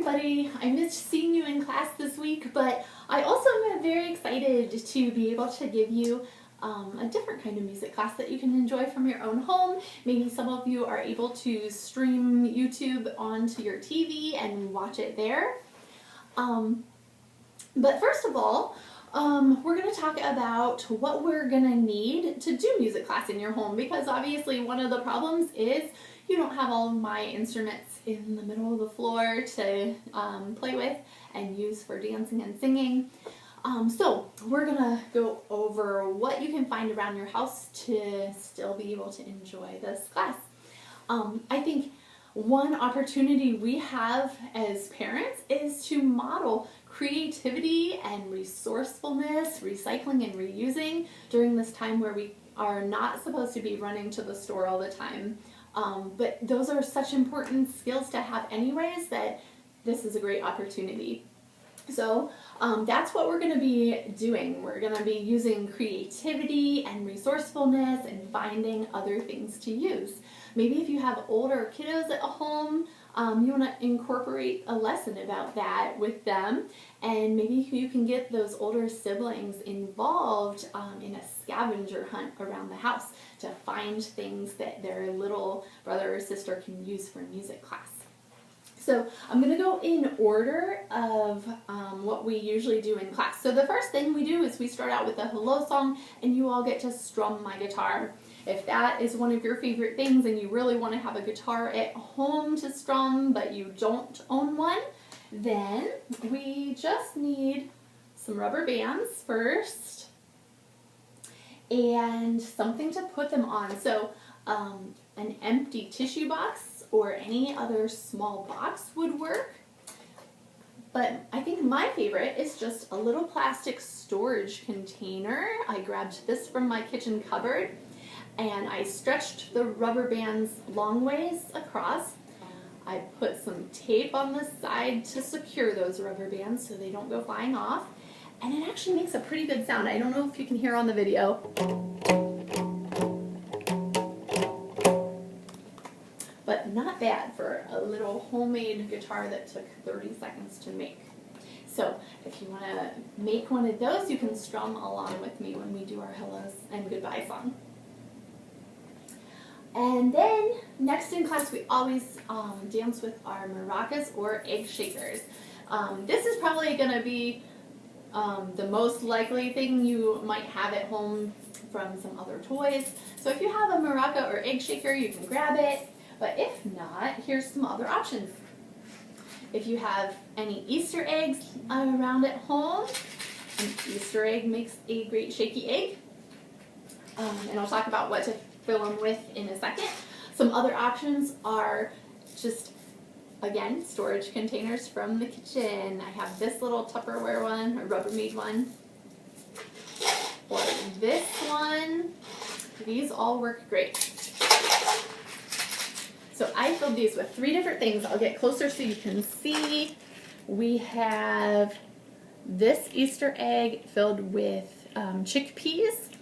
everybody. I missed seeing you in class this week, but I also am very excited to be able to give you a different kind of music class that you can enjoy from your own home. Maybe some of you are able to stream YouTube onto your TV and watch it there. But first of all, we're going to talk about what we're going to need to do music class in your home, because obviously one of the problems is you don't have all of my instruments in the middle of the floor to play with and use for dancing and singing. So we're going to go over what you can find around your house to still be able to enjoy this class. I think one opportunity we have as parents is to model creativity and resourcefulness, recycling and reusing during this time where we are not supposed to be running to the store all the time. But those are such important skills to have anyways that this is a great opportunity. So that's what we're going to be doing. We're going to be using creativity and resourcefulness and finding other things to use. Maybe if you have older kiddos at home, you want to incorporate a lesson about that with them, and maybe you can get those older siblings involved in a scavenger hunt around the house to find things that their little brother or sister can use for music class. So I'm going to go in order of what we usually do in class. So the first thing we do is we start out with a Hello Song, and you all get to strum my guitar. If that is one of your favorite things and you really want to have a guitar at home to strum but you don't own one, then we just need some rubber bands first and something to put them on. So an empty tissue box or any other small box would work. But I think my favorite is just a little plastic storage container. I grabbed this from my kitchen cupboard, and I stretched the rubber bands long ways across. I put some tape on the side to secure those rubber bands so they don't go flying off. And it actually makes a pretty good sound. I don't know if you can hear on the video. But not bad for a little homemade guitar that took 30 seconds to make. So if you want to make one of those, you can strum along with me when we do our hellos and goodbye song. And then next in class, we always dance with our maracas or egg shakers. This is probably going to be the most likely thing you might have at home from some other toys. So if you have a maraca or egg shaker, you can grab it. But if not, here's some other options. If you have any Easter eggs around at home, an Easter egg makes a great shaky egg. And I'll talk about what to fill them with in a second. Some other options are just, again, storage containers from the kitchen. I have this little Tupperware one, or Rubbermaid one, or this one. These all work great. So I filled these with 3 different things. I'll get closer so you can see. We have this Easter egg filled with chickpeas.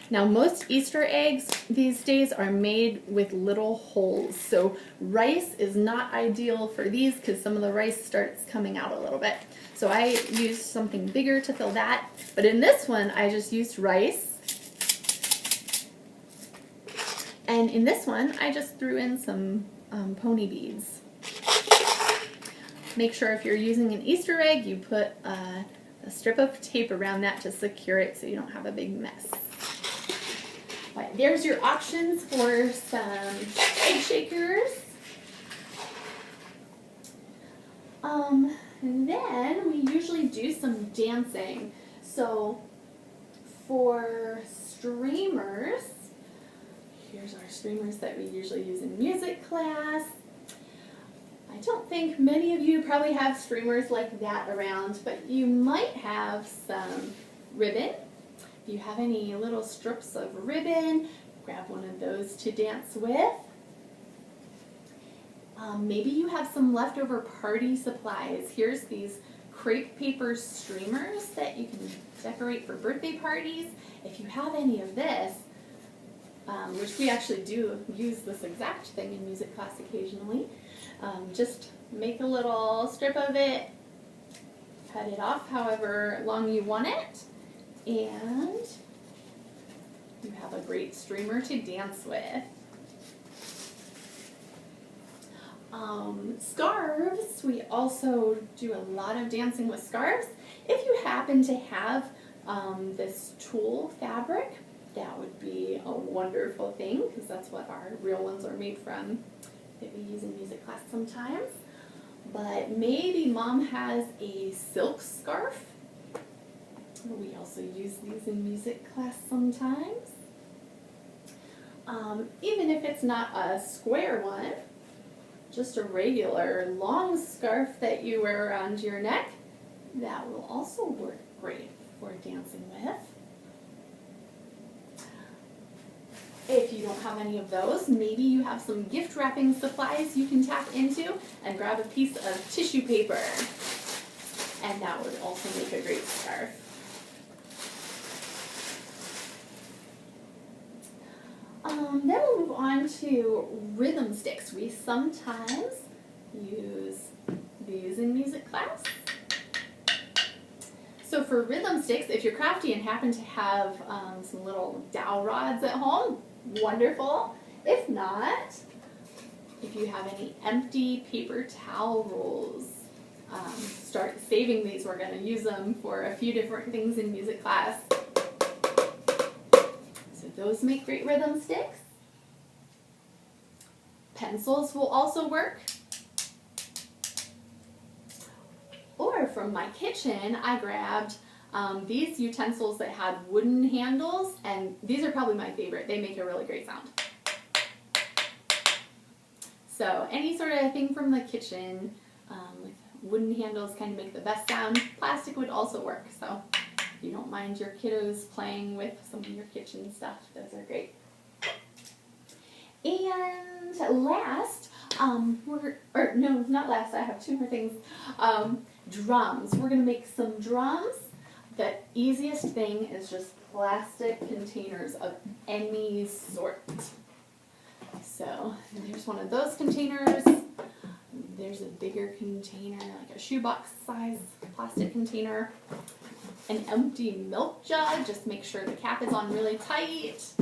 Now most Easter eggs these days are made with little holes, so rice is not ideal for these because some of the rice starts coming out a little bit. So I used something bigger to fill that, but in this one I just used rice. And in this one I just threw in some pony beads. Make sure if you're using an Easter egg you put a strip of tape around that to secure it so you don't have a big mess. Right, there's your options for some egg shakers. Then we usually do some dancing. So for streamers, here's our streamers that we usually use in music class. I don't think many of you probably have streamers like that around, but you might have some ribbon. If you have any little strips of ribbon, grab one of those to dance with. Maybe you have some leftover party supplies. Here's these crepe paper streamers that you can decorate for birthday parties. If you have any of this, which we actually do use this exact thing in music class occasionally. Just make a little strip of it, cut it off however long you want it, and you have a great streamer to dance with. Scarves, we also do a lot of dancing with scarves. If you happen to have this tulle fabric, that would be a wonderful thing, because that's what our real ones are made from that we use in music class sometimes. But maybe mom has a silk scarf. We also use these in music class sometimes. Even if it's not a square one, just a regular long scarf that you wear around your neck, that will also work great for dancing with. If you don't have any of those, maybe you have some gift wrapping supplies you can tap into and grab a piece of tissue paper, and that would also make a great scarf. Then we'll move on to rhythm sticks. We sometimes use these in music class. So for rhythm sticks, if you're crafty and happen to have some little dowel rods at home, wonderful. If not, if you have any empty paper towel rolls, start saving these. We're going to use them for a few different things in music class. So those make great rhythm sticks. Pencils will also work. Or from my kitchen, I grabbed these utensils that had wooden handles, and these are probably my favorite. They make a really great sound. So any sort of thing from the kitchen with wooden handles kind of make the best sound. Plastic would also work, so if you don't mind your kiddos playing with some of your kitchen stuff, those are great. And last, not last, I have two more things. Drums. We're going to make some drums. The easiest thing is just plastic containers of any sort. So there's one of those containers. There's a bigger container, like a shoebox size plastic container. An empty milk jug, just make sure the cap is on really tight.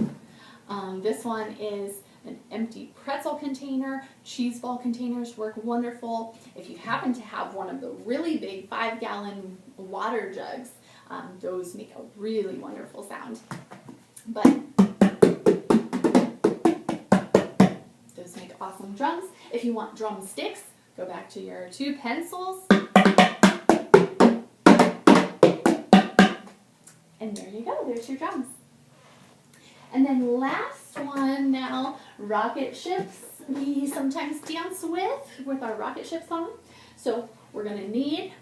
This one is an empty pretzel container. Cheese ball containers work wonderful. If you happen to have one of the really big 5-gallon water jugs, those make a really wonderful sound. But those make awesome drums. If you want drumsticks, go back to your 2 pencils. And there you go, there's your drums. And then last one now, rocket ships. We sometimes dance with our rocket ship song. So we're going to need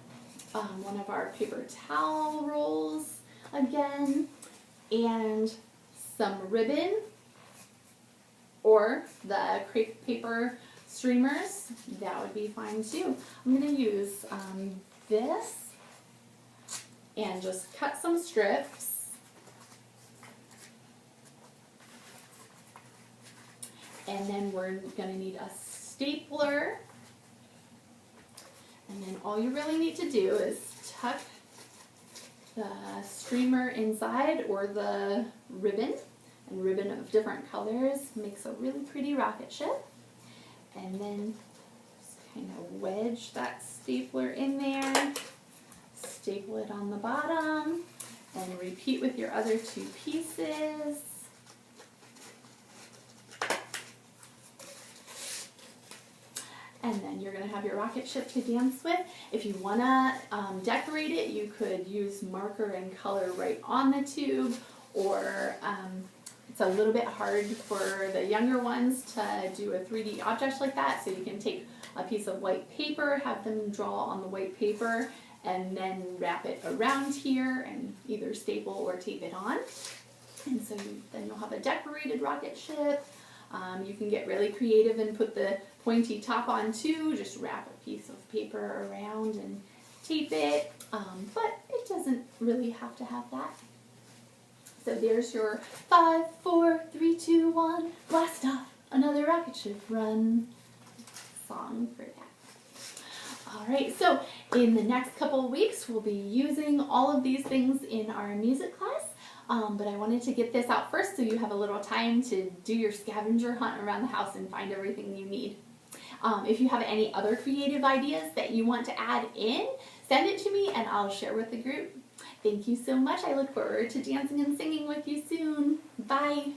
one of our paper towel rolls again, and some ribbon or the crepe paper streamers. That would be fine too. I'm going to use this and just cut some strips. And then we're going to need a stapler. And then all you really need to do is tuck the streamer inside, or the ribbon. And ribbon of different colors makes a really pretty rocket ship. And then just kind of wedge that stapler in there. Staple it on the bottom. And repeat with your other 2 pieces. And then you're going to have your rocket ship to dance with. If you want to decorate it, you could use marker and color right on the tube, or it's a little bit hard for the younger ones to do a 3D object like that, so you can take a piece of white paper, have them draw on the white paper, and then wrap it around here and either staple or tape it on. And so then you'll have a decorated rocket ship. You can get really creative and put the pointy top on too. Just wrap a piece of paper around and tape it. But it doesn't really have to have that. So there's your 5, 4, 3, 2, 1, blast off, another rocket ship run song for that. All right, so in the next couple of weeks, we'll be using all of these things in our music class, but I wanted to get this out first so you have a little time to do your scavenger hunt around the house and find everything you need. If you have any other creative ideas that you want to add in, send it to me and I'll share with the group. Thank you so much. I look forward to dancing and singing with you soon. Bye.